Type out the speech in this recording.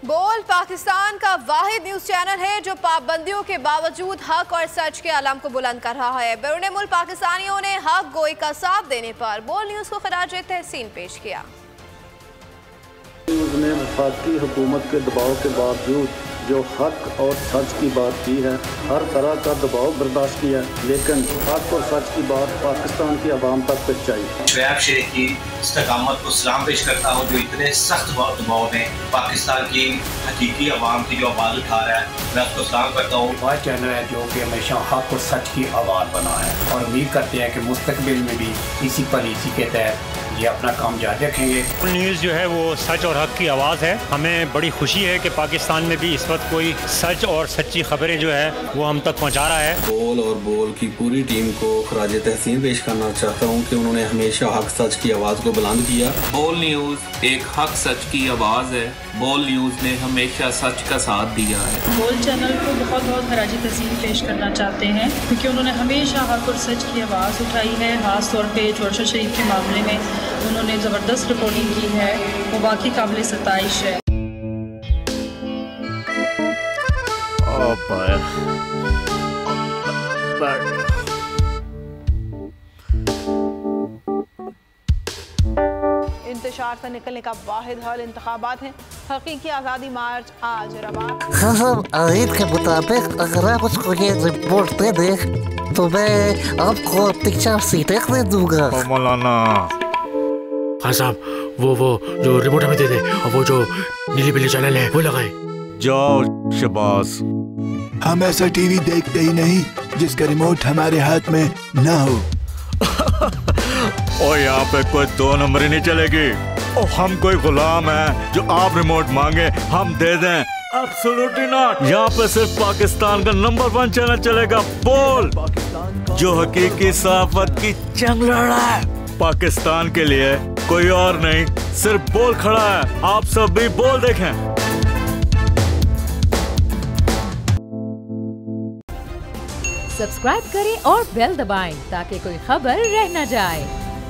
बोल पाकिस्तान का वाहिद news channel है जो पाबंदियों के बावजूद हक और सच के आलम को बुलंद कर रहा है। बैरून मुल्क पाकिस्तानियों ने हक गोई का साथ देने पर बोल न्यूज को खराज तहसीन पेश किया। न्यूज़ ने वफाकी हुकूमत के दबाव के बावजूद जो हक और सच की बात की है, हर तरह का दबाव बर्दाश्त किया, लेकिन हक और सच की बात पाकिस्तान की आवाम तक पहुँचाई। शुएब शेख की इस्तकामत को सलाम पेश करता हूँ जो इतने सख्त दबाव में पाकिस्तान की हकीकी आवाम की जो आवाज़ उठा रहा है, मैं उसको सलाम करता हूँ। वह चैनल है जो कि हमेशा हक और सच की आवाज़ बना है और उम्मीद करते हैं कि मुस्तकबिल में भी इसी पॉलिसी के तहत ये अपना काम जारी रखेंगे। न्यूज़ जो है वो सच और हक की आवाज़ है। हमें बड़ी खुशी है कि पाकिस्तान में भी इस वक्त कोई सच और सच्ची खबरें जो है वो हम तक पहुंचा रहा है। बोल और बोल की पूरी टीम को खराज तहसीन पेश करना चाहता हूं कि उन्होंने हमेशा हक सच की आवाज़ को बुलंद किया। बोल न्यूज़ एक हक सच की आवाज़ है। बोल न्यूज़ ने हमेशा सच का साथ दिया है। बोल चैनल को बहुत बहुत खराज तहसीन पेश करना चाहते हैं क्योंकि उन्होंने हमेशा हक और सच की आवाज़ उठाई है। खास तौर पे जोरशा शरीफ के मामले में उन्होंने ज़बरदस्त रिपोर्टिंग की है, वो बाकी काबिल सताइश है। इंतशार से निकलने का वाहिद हल इंतखाबात हैं। हकीकी आज़ादी मार्च आज रवान। आयत के मुताबिक अगर आप उसको ये रिपोर्ट दे दे तो मैं आपको 3-4 सीटें दे दूंगा। मौलाना हाँ साहब, वो जो रिपोर्ट हमें दे दे और वो जो नीली पीली चैनल है वो लगाए। जाओ शबाज। हम ऐसा टीवी देखते ही नहीं जिसका रिमोट हमारे हाथ में ना हो। और यहाँ पे कोई 2 नंबरी नहीं चलेगी। और हम कोई गुलाम है जो आप रिमोट मांगे हम दे दें? Absolutely not. यहाँ पे सिर्फ पाकिस्तान का नंबर 1 चैनल चलेगा, बोल, जो हकीकी सहाफत की जंग लड़ रहा है। पाकिस्तान के लिए कोई और नहीं, सिर्फ बोल खड़ा है। आप सब भी बोल देखें। सब्सक्राइब करें और बेल दबाएं ताकि कोई खबर रह न जाए।